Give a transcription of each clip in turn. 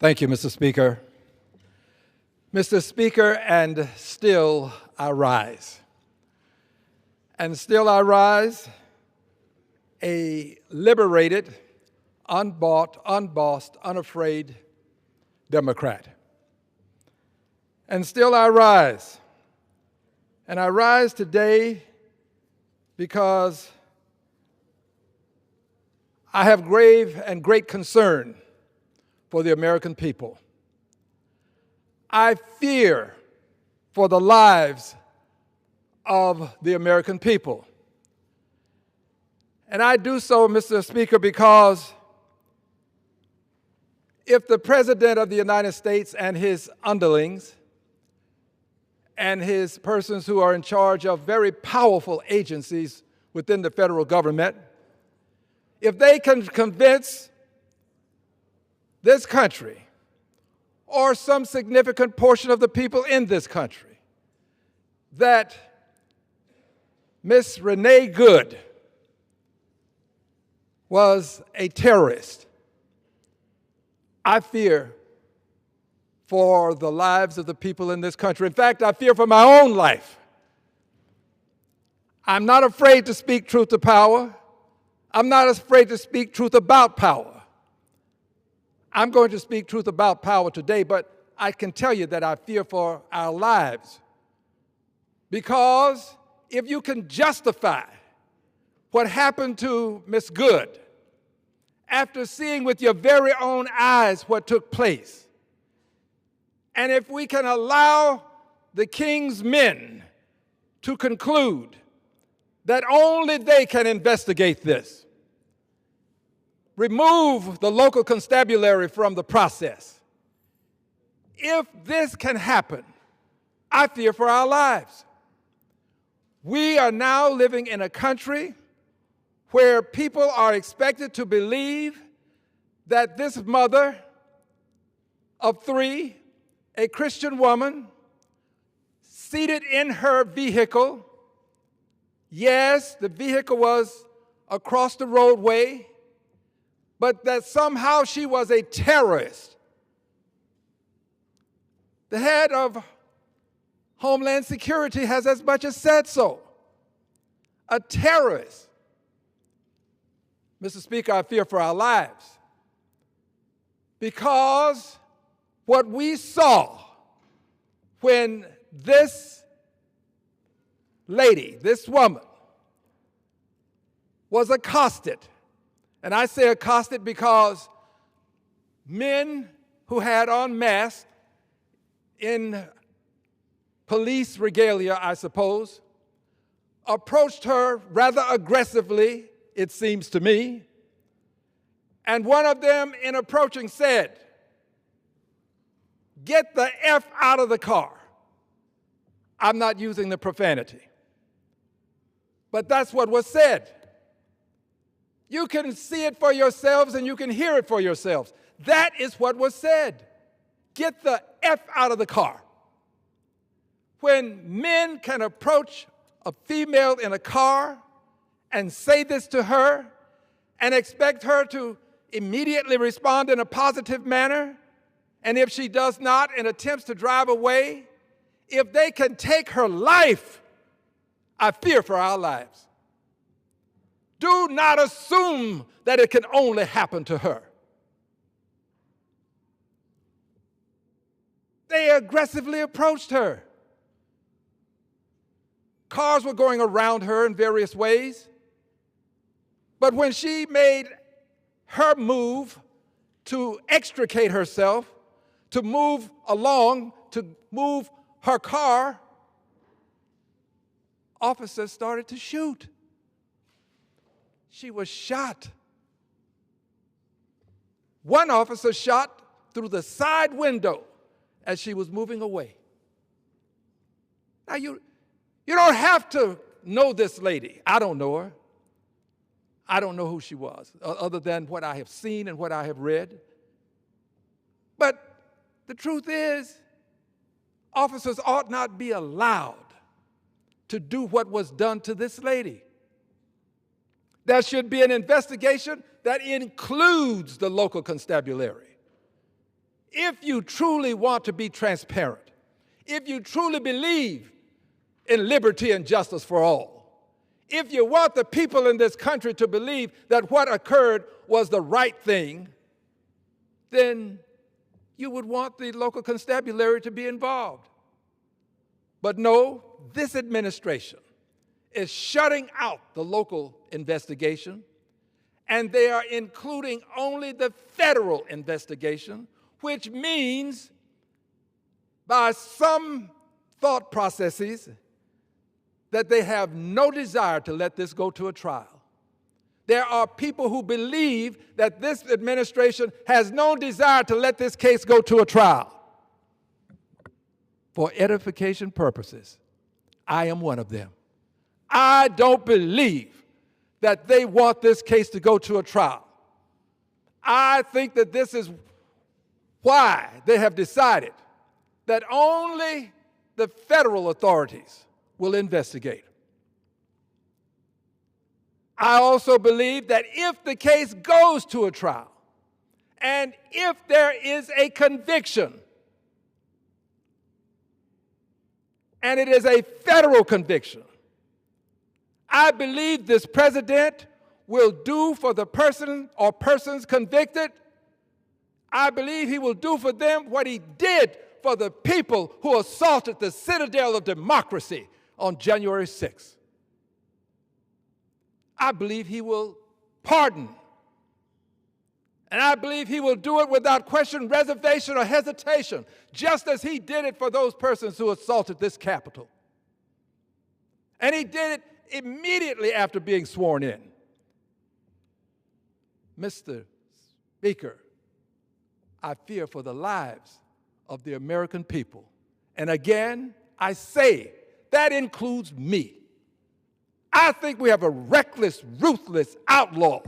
Thank you, Mr. Speaker. Mr. Speaker, and still I rise. And still I rise, a liberated, unbought, unbossed, unafraid Democrat. And still I rise. And I rise today because I have grave and great concern for the American people. I fear for the lives of the American people. And I do so, Mr. Speaker, because if the President of the United States and his underlings and his persons who are in charge of very powerful agencies within the federal government, if they can convince this country or some significant portion of the people in this country that Miss Renee Good was a terrorist, I fear for the lives of the people in this country. In fact, I fear for my own life. I'm not afraid to speak truth to power. I'm not afraid to speak truth about power. I'm going to speak truth about power today, but I can tell you that I fear for our lives. Because if you can justify what happened to Miss Good after seeing with your very own eyes what took place, and if we can allow the king's men to conclude that only they can investigate this, remove the local constabulary from the process. If this can happen, I fear for our lives. We are now living in a country where people are expected to believe that this mother of three, a Christian woman, seated in her vehicle, yes, the vehicle was across the roadway, but that somehow she was a terrorist. The head of Homeland Security has as much as said so. A terrorist. Mr. Speaker, I fear for our lives because what we saw when this lady, this woman, was accosted. And I say accosted because men who had on masks in police regalia, I suppose, approached her rather aggressively, it seems to me. And one of them, in approaching, said, "Get the F out of the car." I'm not using the profanity, but that's what was said. You can see it for yourselves and you can hear it for yourselves. That is what was said. Get the F out of the car. When men can approach a female in a car and say this to her and expect her to immediately respond in a positive manner, and if she does not and attempts to drive away, if they can take her life, I fear for our lives. Do not assume that it can only happen to her. They aggressively approached her. Cars were going around her in various ways. But when she made her move to extricate herself, to move along, to move her car, officers started to shoot. She was shot. One officer shot through the side window as she was moving away. Now, you don't have to know this lady. I don't know her. I don't know who she was, other than what I have seen and what I have read. But the truth is, officers ought not be allowed to do what was done to this lady. There should be an investigation that includes the local constabulary. If you truly want to be transparent, if you truly believe in liberty and justice for all, if you want the people in this country to believe that what occurred was the right thing, then you would want the local constabulary to be involved. But no, this administration is shutting out the local investigation, and they are including only the federal investigation, which means by some thought processes that they have no desire to let this go to a trial. There are people who believe that this administration has no desire to let this case go to a trial. For edification purposes, I am one of them. I don't believe that they want this case to go to a trial. I think that this is why they have decided that only the federal authorities will investigate. I also believe that if the case goes to a trial, and if there is a conviction, and it is a federal conviction, I believe this president will do for the person or persons convicted. I believe he will do for them what he did for the people who assaulted the citadel of democracy on January 6th. I believe he will pardon. And I believe he will do it without question, reservation, or hesitation, just as he did it for those persons who assaulted this Capitol. And he did it immediately after being sworn in. Mr. Speaker, I fear for the lives of the American people. And again, I say that includes me. I think we have a reckless, ruthless outlaw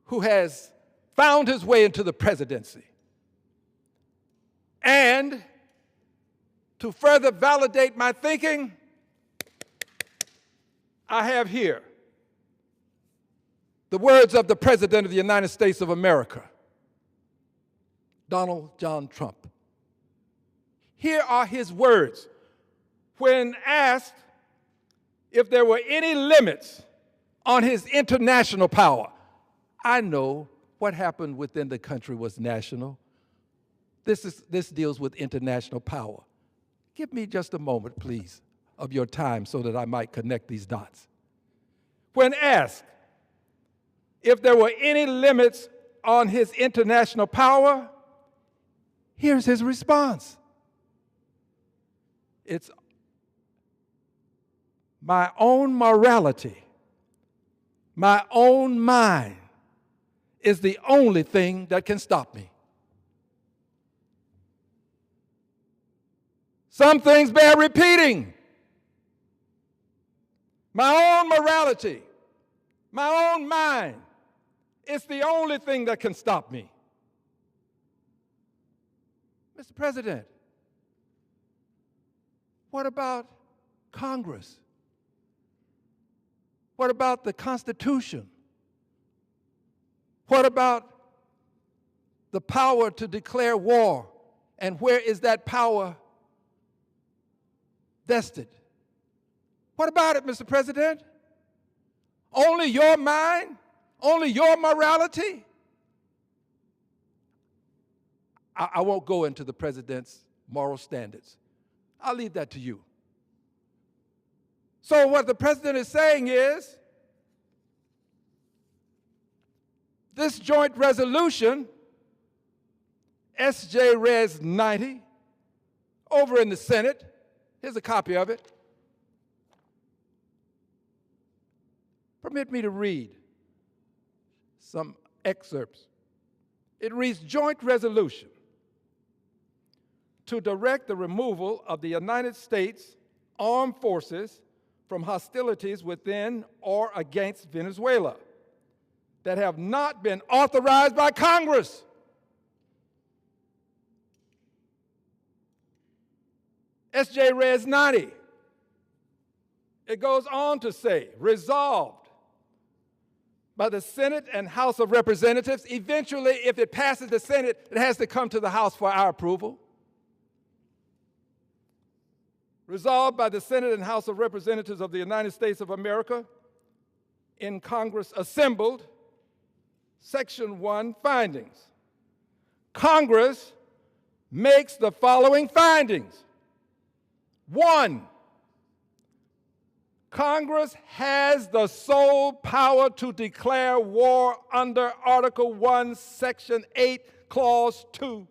who has found his way into the presidency. And to further validate my thinking, I have here the words of the President of the United States of America, Donald John Trump. Here are his words when asked if there were any limits on his international power. I know what happened within the country was national. This deals with international power. Give me just a moment, please, of your time so that I might connect these dots. When asked if there were any limits on his international power, here's his response. It's my own morality, my own mind is the only thing that can stop me. Some things bear repeating. My own morality, my own mind, it's the only thing that can stop me. Mr. President, what about Congress? What about the Constitution? What about the power to declare war? And where is that power vested? What about it, Mr. President? Only your mind? Only your morality? I won't go into the president's moral standards. I'll leave that to you. So what the president is saying is, this joint resolution, S.J. Res 90, over in the Senate, here's a copy of it. Permit me to read some excerpts. It reads, joint resolution to direct the removal of the United States Armed Forces from hostilities within or against Venezuela that have not been authorized by Congress. S.J. Res 90. It goes on to say, resolved by the Senate and House of Representatives. Eventually, if it passes the Senate, it has to come to the House for our approval. Resolved by the Senate and House of Representatives of the United States of America, in Congress assembled, Section 1, findings. Congress makes the following findings. 1, Congress has the sole power to declare war under Article 1, Section 8, Clause 2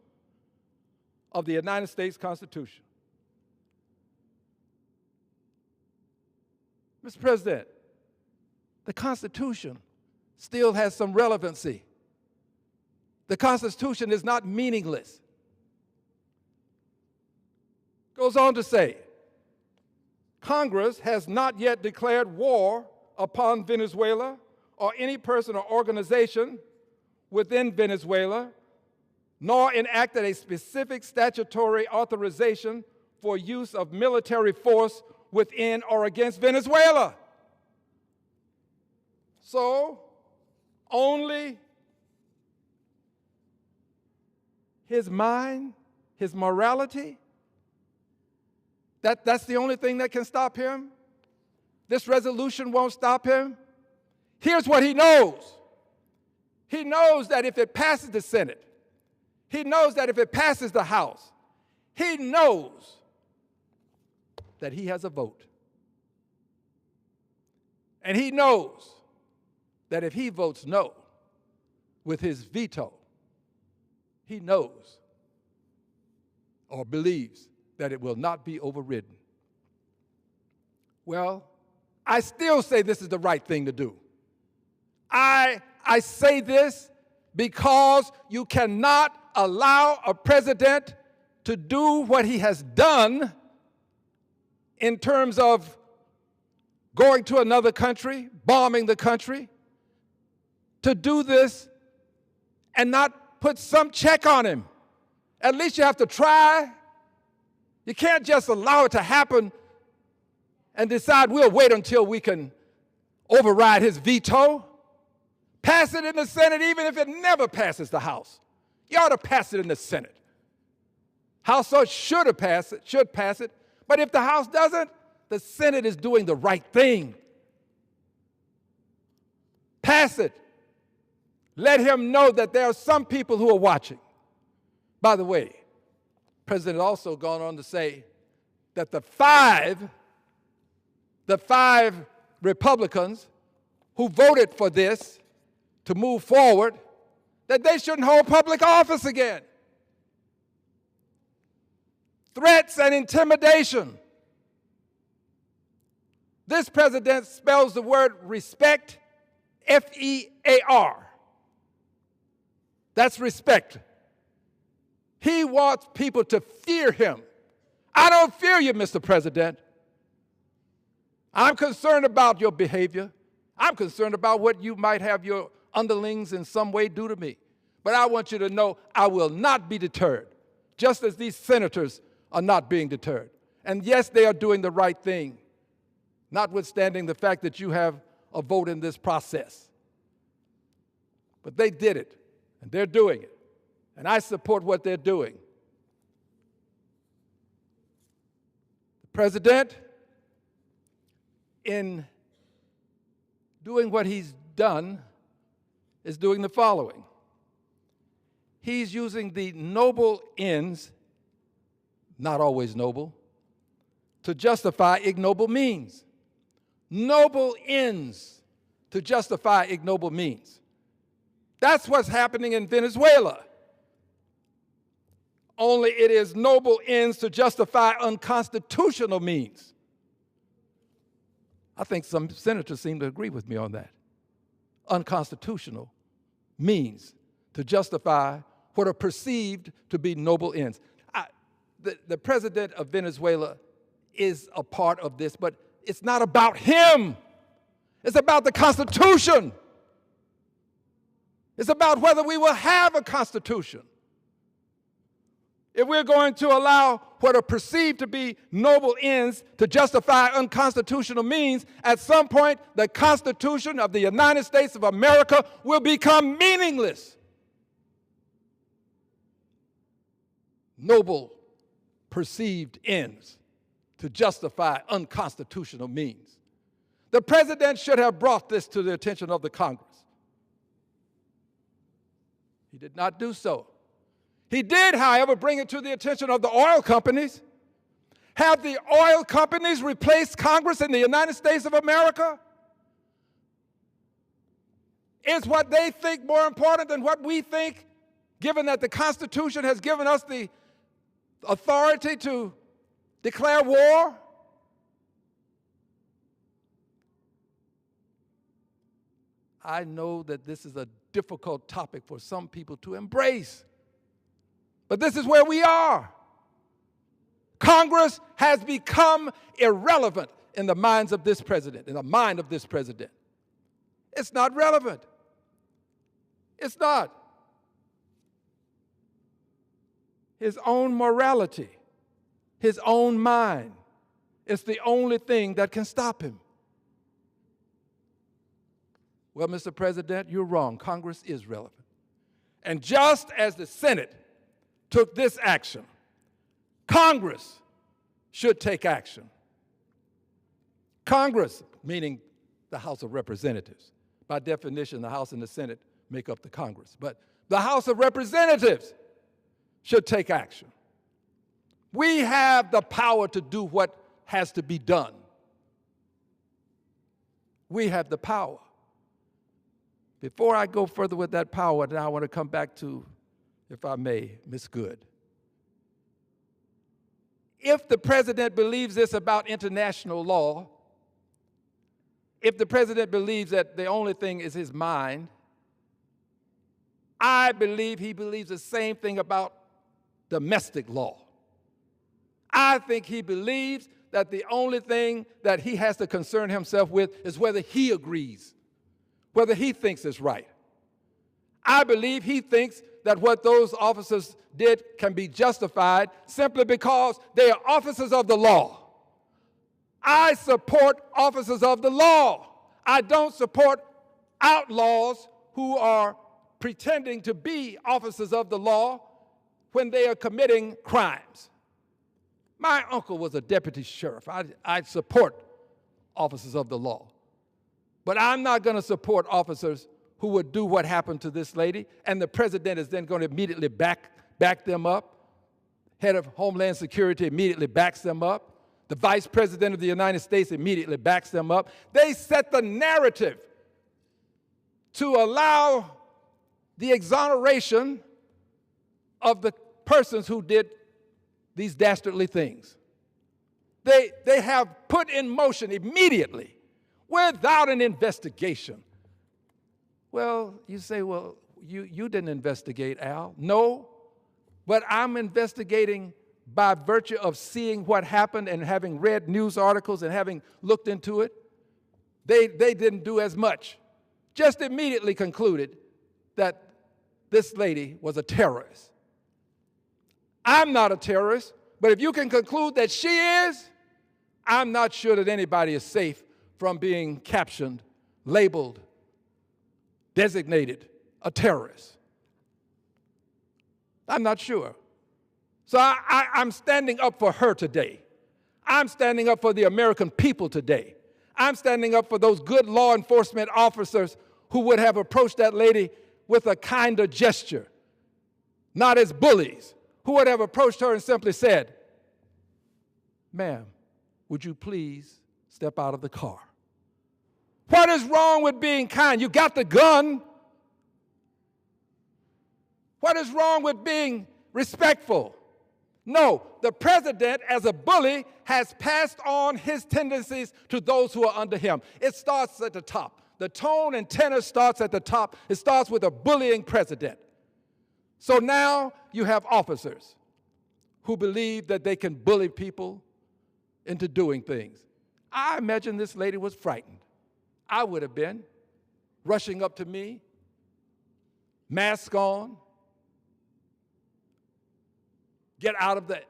of the United States Constitution. Mr. President, the Constitution still has some relevancy. The Constitution is not meaningless. Goes on to say, Congress has not yet declared war upon Venezuela or any person or organization within Venezuela, nor enacted a specific statutory authorization for use of military force within or against Venezuela. So, only his mind, his morality, that's the only thing that can stop him? This resolution won't stop him? Here's what he knows. He knows that if it passes the Senate, he knows that if it passes the House, he knows that he has a vote. And he knows that if he votes no with his veto, he knows or believes that it will not be overridden. Well, I still say this is the right thing to do. I say this because you cannot allow a president to do what he has done in terms of going to another country, bombing the country, to do this and not put some check on him. At least you have to try. You can't just allow it to happen and decide we'll wait until we can override his veto. Pass it in the Senate even if it never passes the House. You ought to pass it in the Senate. House should pass it, but if the House doesn't, the Senate is doing the right thing. Pass it. Let him know that there are some people who are watching. By the way, the President also gone on to say that the five Republicans who voted for this to move forward, that they shouldn't hold public office again. Threats and intimidation. This president spells the word respect, F-E-A-R. That's respect. He wants people to fear him. I don't fear you, Mr. President. I'm concerned about your behavior. I'm concerned about what you might have your underlings in some way do to me. But I want you to know I will not be deterred, just as these senators are not being deterred. And yes, they are doing the right thing, notwithstanding the fact that you have a vote in this process. But they did it, and they're doing it. And I support what they're doing. The president, in doing what he's done, is doing the following. He's using the noble ends, not always noble, to justify ignoble means. Noble ends to justify ignoble means. That's what's happening in Venezuela. Only it is noble ends to justify unconstitutional means. I think some senators seem to agree with me on that. Unconstitutional means to justify what are perceived to be noble ends. The president of Venezuela is a part of this, but it's not about him. It's about the Constitution. It's about whether we will have a Constitution. if we're going to allow what are perceived to be noble ends to justify unconstitutional means, at some point the Constitution of the United States of America will become meaningless. Noble perceived ends to justify unconstitutional means. The president should have brought this to the attention of the Congress. He did not do so. He did, however, bring it to the attention of the oil companies. Have the oil companies replaced Congress in the United States of America? Is what they think more important than what we think, given that the Constitution has given us the authority to declare war? I know that this is a difficult topic for some people to embrace, but this is where we are. Congress has become irrelevant in the minds of this president, in the mind of this president. It's not relevant. It's not. His own morality, his own mind, is the only thing that can stop him. Well, Mr. President, you're wrong. Congress is relevant. And just as the Senate took this action, Congress should take action. Congress, meaning the House of Representatives. By definition, the House and the Senate make up the Congress. But the House of Representatives should take action. We have the power to do what has to be done. We have the power. Before I go further with that power, now I want to come back to, if I may, Ms. Good. If the president believes this about international law, if the president believes that the only thing is his mind, I believe he believes the same thing about domestic law. I think he believes that the only thing that he has to concern himself with is whether he agrees, whether he thinks it's right. I believe he thinks that what those officers did can be justified simply because they are officers of the law. I support officers of the law. I don't support outlaws who are pretending to be officers of the law when they are committing crimes. My uncle was a deputy sheriff. I support officers of the law. But I'm not going to support officers who would do what happened to this lady, and the president is then going to immediately back them up. Head of Homeland Security immediately backs them up. The Vice President of the United States immediately backs them up. They set the narrative to allow the exoneration of the persons who did these dastardly things. They have put in motion immediately, without an investigation. Well, you say, well, you didn't investigate, Al. No, but I'm investigating by virtue of seeing what happened and having read news articles and having looked into it. They didn't do as much. Just immediately concluded that this lady was a terrorist. I'm not a terrorist, but if you can conclude that she is, I'm not sure that anybody is safe from being captioned, labeled, designated a terrorist. I'm not sure. So I'm standing up for her today. I'm standing up for the American people today. I'm standing up for those good law enforcement officers who would have approached that lady with a kinder gesture, not as bullies, who would have approached her and simply said, "Ma'am, would you please step out of the car?" What is wrong with being kind? You got the gun. What is wrong with being respectful? No, the president, as a bully, has passed on his tendencies to those who are under him. It starts at the top. The tone and tenor starts at the top. It starts with a bullying president. So now you have officers who believe that they can bully people into doing things. I imagine this lady was frightened. I would have been, rushing up to me, mask on. get out of the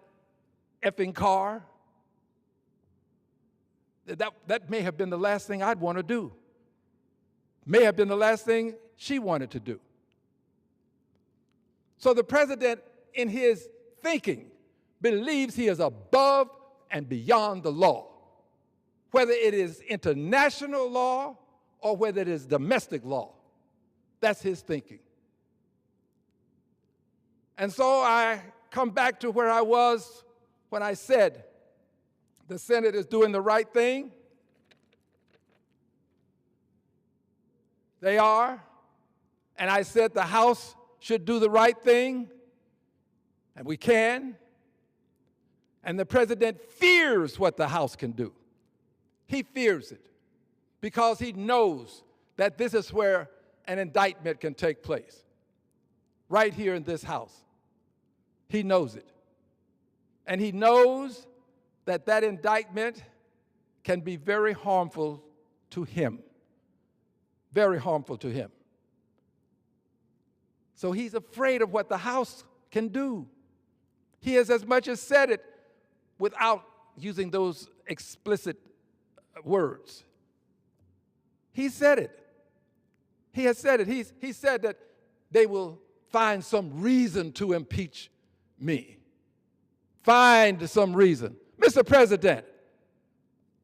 effing car. That may have been the last thing I'd want to do. May have been the last thing she wanted to do. So the president, in his thinking, believes he is above and beyond the law, whether it is international law or whether it is domestic law. That's his thinking. And so I come back to where I was when I said the Senate is doing the right thing. They are. And I said the House should do the right thing, and we can. And the president fears what the House can do. He fears it because he knows that this is where an indictment can take place, right here in this House. He knows it. And he knows that that indictment can be very harmful to him, very harmful to him. So he's afraid of what the House can do. He has as much as said it without using those explicit words. He said it. He has said it. He said that they will find some reason to impeach me. Find some reason. Mr. President,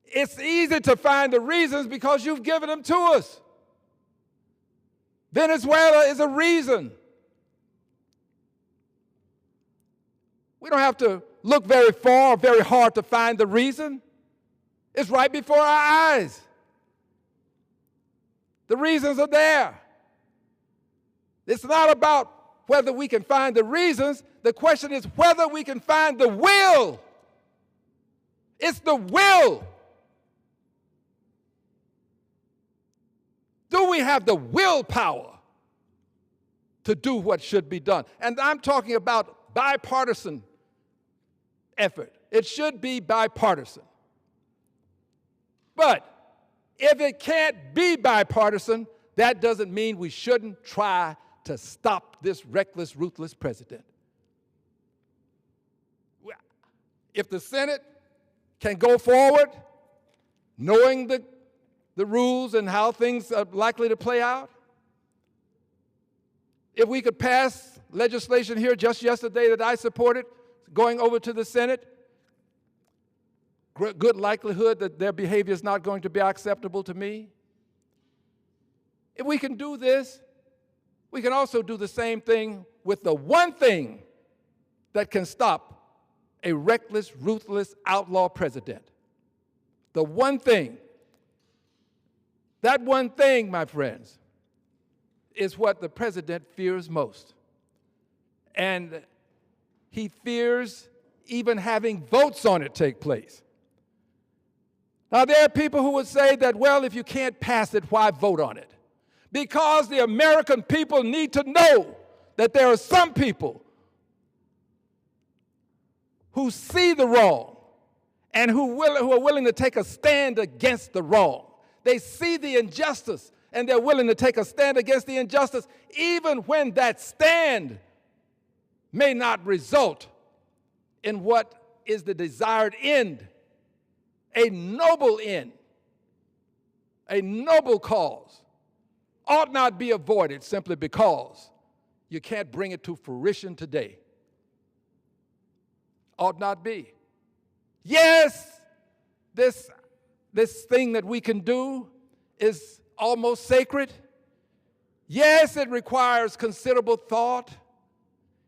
it's easy to find the reasons because you've given them to us. Venezuela is a reason. We don't have to look very far or very hard to find the reason. It's right before our eyes. The reasons are there. It's not about whether we can find the reasons. The question is whether we can find the will. It's the will. Do we have the willpower to do what should be done? And I'm talking about bipartisan effort. It should be bipartisan. But if it can't be bipartisan, that doesn't mean we shouldn't try to stop this reckless, ruthless president. If the Senate can go forward, knowing the rules and how things are likely to play out, if we could pass legislation here just yesterday that I supported, going over to the Senate, good likelihood that their behavior is not going to be acceptable to me. If we can do this, we can also do the same thing with the one thing that can stop a reckless, ruthless, outlaw president. The one thing. That one thing, my friends, is what the president fears most. And he fears even having votes on it take place. Now, there are people who would say that, well, if you can't pass it, why vote on it? Because the American people need to know that there are some people who see the wrong and who are willing to take a stand against the wrong. They see the injustice and they're willing to take a stand against the injustice, even when that stand may not result in what is the desired end. A noble end, a noble cause, ought not be avoided simply because you can't bring it to fruition today. Ought not be. Yes, this thing that we can do is almost sacred. Yes, it requires considerable thought.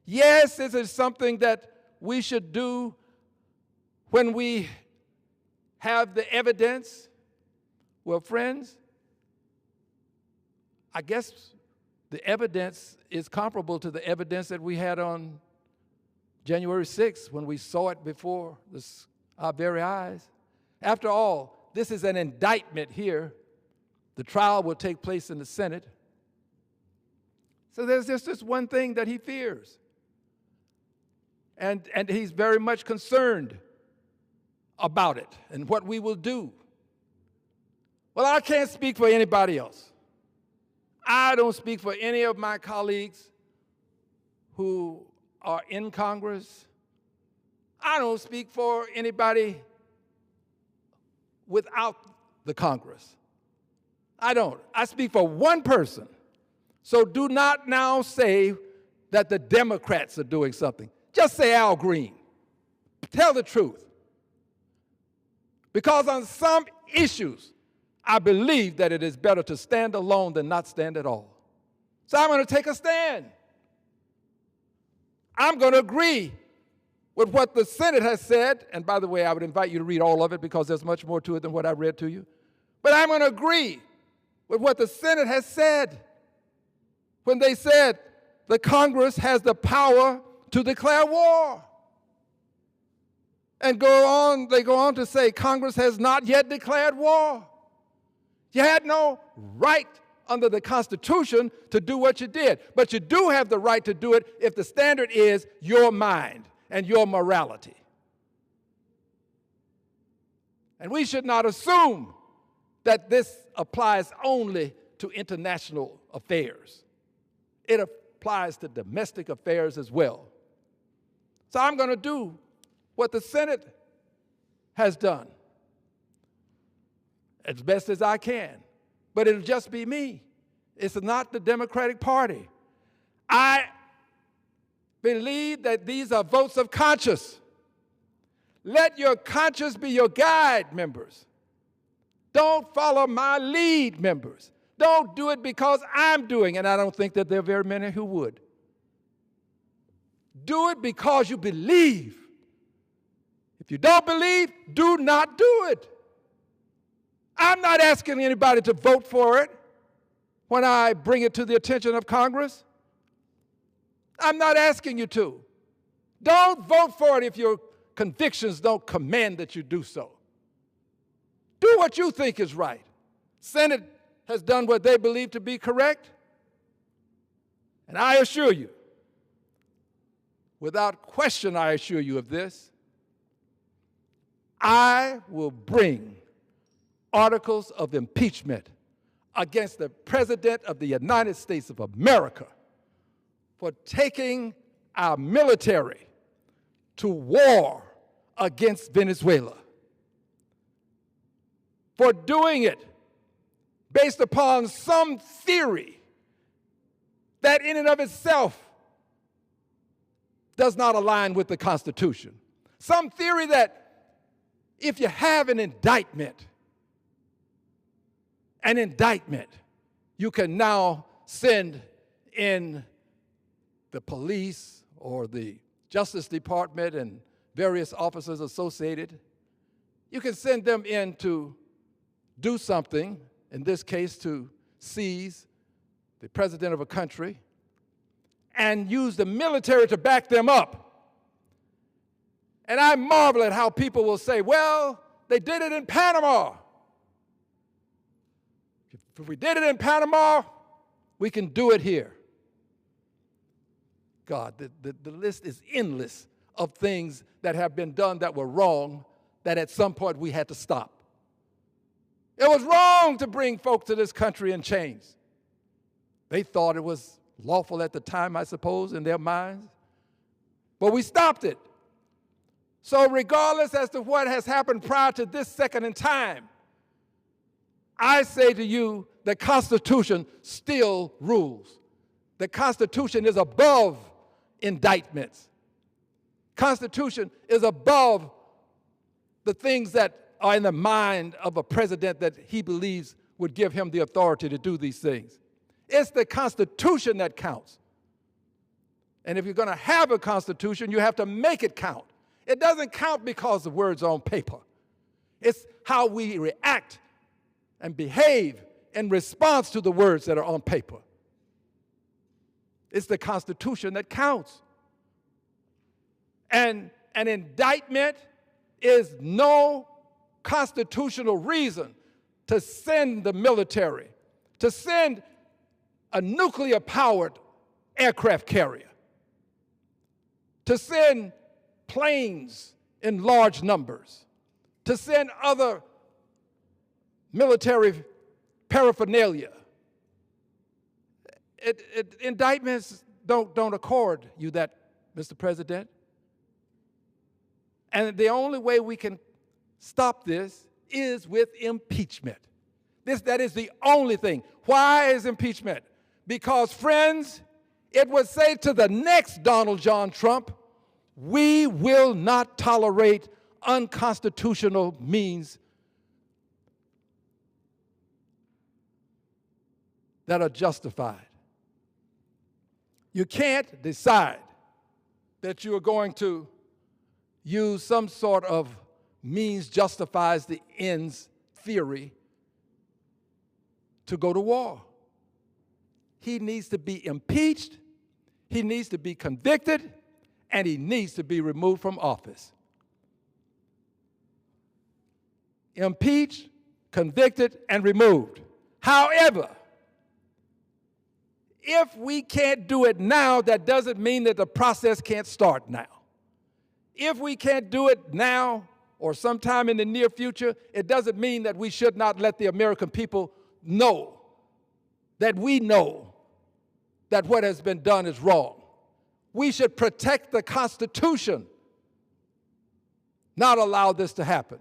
Yes, this is something that we should do when we have the evidence. Well, friends, I guess the evidence is comparable to the evidence that we had on January 6th when we saw it before our very eyes. After all, this is an indictment here. The trial will take place in the Senate. So there's just this one thing that he fears. And he's very much concerned about it and what we will do. Well, I can't speak for anybody else. I don't speak for any of my colleagues who are in Congress I don't speak for anybody without the Congress. I don't. I speak for one person. So do not now say that the Democrats are doing something. Just say Al Green. Tell the truth. Because on some issues, I believe that it is better to stand alone than not stand at all. So I'm going to take a stand. I'm going to agree with what the Senate has said. And by the way, I would invite you to read all of it because there's much more to it than what I read to you. But I'm going to agree with what the Senate has said when they said the Congress has the power to declare war. And they go on to say Congress has not yet declared war. You had no right under the Constitution to do what you did, but you do have the right to do it if the standard is your mind and your morality. And we should not assume that this applies only to international affairs. It applies to domestic affairs as well. So I'm going to do what the Senate has done as best as I can, but it'll just be me. It's not the Democratic Party. I believe that these are votes of conscience. Let your conscience be your guide, members. Don't follow my lead, members. Don't do it because I'm doing, and I don't think that there are very many who would. Do it because you believe. If you don't believe, do not do it. I'm not asking anybody to vote for it when I bring it to the attention of Congress. I'm not asking you to. Don't vote for it if your convictions don't command that you do so. Do what you think is right. Senate has done what they believe to be correct. And I assure you, without question I assure you of this, I will bring articles of impeachment against the President of the United States of America for taking our military to war against Venezuela, for doing it based upon some theory that in and of itself does not align with the Constitution. Some theory that if you have an indictment, you can now send in the police or the Justice Department and various officers associated. You can send them in to do something, in this case to seize the president of a country, and use the military to back them up. And I marvel at how people will say, well, they did it in Panama. If we did it in Panama, we can do it here. God, the list is endless of things that have been done that were wrong, that at some point we had to stop. It was wrong to bring folks to this country in chains. They thought it was lawful at the time, I suppose, in their minds. But we stopped it. So regardless as to what has happened prior to this second in time, I say to you, the Constitution still rules. The Constitution is above indictments. Constitution is above the things that are in the mind of a president that he believes would give him the authority to do these things. It's the Constitution that counts. And if you're going to have a Constitution, you have to make it count. It doesn't count because the words are on paper. It's how we react and behave in response to the words that are on paper. It's the Constitution that counts. And an indictment is no constitutional reason to send the military, to send a nuclear-powered aircraft carrier, to send planes in large numbers, to send other military paraphernalia. Indictments don't accord you that, Mr. President. And the only way we can stop this is with impeachment. That is the only thing. Why is impeachment? Because, friends, it would say to the next Donald John Trump, we will not tolerate unconstitutional means that are justified. You can't decide that you are going to use some sort of means justifies the ends theory to go to war. He needs to be impeached, he needs to be convicted, and he needs to be removed from office. Impeached, convicted, and removed. However, if we can't do it now, that doesn't mean that the process can't start now. If we can't do it now or sometime in the near future, it doesn't mean that we should not let the American people know that we know that what has been done is wrong. We should protect the Constitution, not allow this to happen.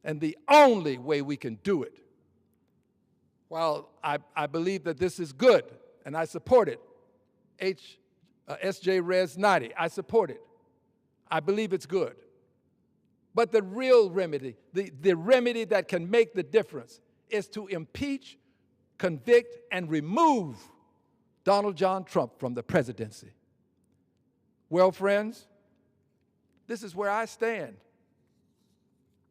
And the only way we can do it, while I believe that this is good and I support it, SJ Res 90, I support it. I believe it's good. But the real remedy, the remedy that can make the difference is to impeach, convict, and remove Donald John Trump from the presidency. Well, friends, this is where I stand.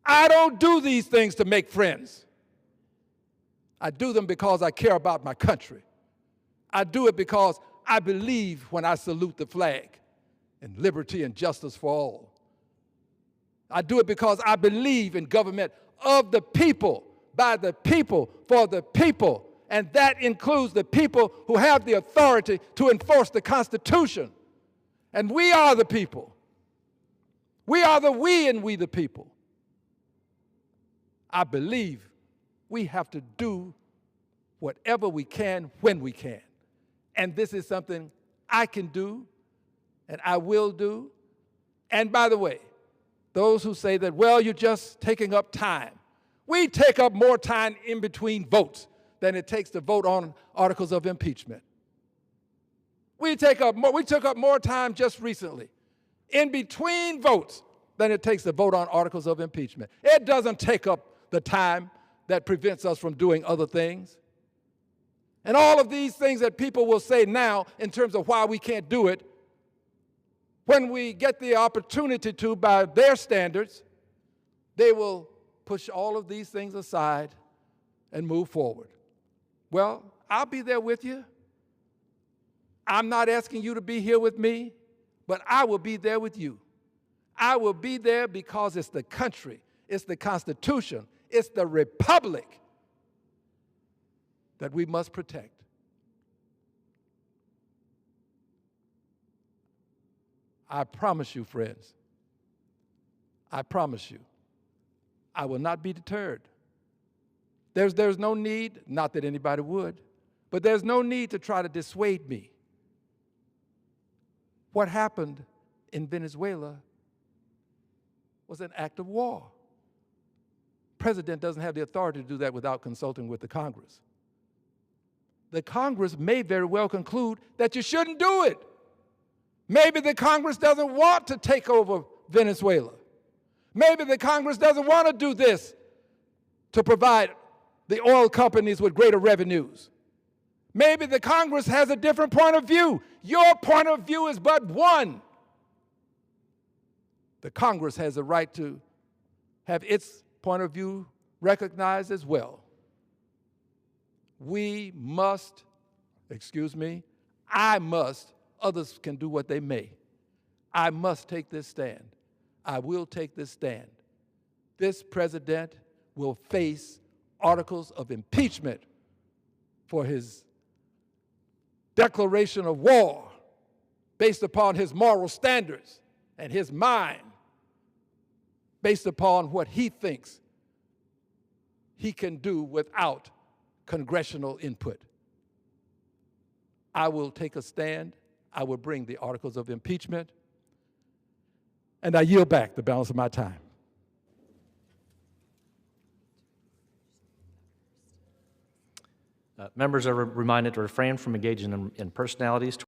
I don't do these things to make friends. I do them because I care about my country. I do it because I believe when I salute the flag in liberty and justice for all. I do it because I believe in government of the people, by the people, for the people, and that includes the people who have the authority to enforce the Constitution. And we are the people. We are the we and we the people. I believe we have to do whatever we can when we can. And this is something I can do and I will do. And by the way, those who say that, well, you're just taking up time. We take up more time in between votes than it takes to vote on articles of impeachment. We took up more time just recently in between votes than it takes to vote on articles of impeachment. It doesn't take up the time that prevents us from doing other things. And all of these things that people will say now in terms of why we can't do it, when we get the opportunity to by their standards, they will push all of these things aside and move forward. Well, I'll be there with you. I'm not asking you to be here with me, but I will be there with you. I will be there because it's the country, it's the Constitution, it's the republic that we must protect. I promise you, friends, I promise you, I will not be deterred. There's no need, not that anybody would, but there's no need to try to dissuade me. What happened in Venezuela was an act of war. The president doesn't have the authority to do that without consulting with the Congress. The Congress may very well conclude that you shouldn't do it. Maybe the Congress doesn't want to take over Venezuela. Maybe the Congress doesn't want to do this to provide the oil companies with greater revenues. Maybe the Congress has a different point of view. Your point of view is but one. The Congress has a right to have its point of view recognized as well. We must, I must, others can do what they may. I must take this stand. I will take this stand. This president will face articles of impeachment for his declaration of war based upon his moral standards and his mind, based upon what he thinks he can do without congressional input. I will take a stand. I will bring the articles of impeachment. And I yield back the balance of my time. Members are reminded to refrain from engaging in personalities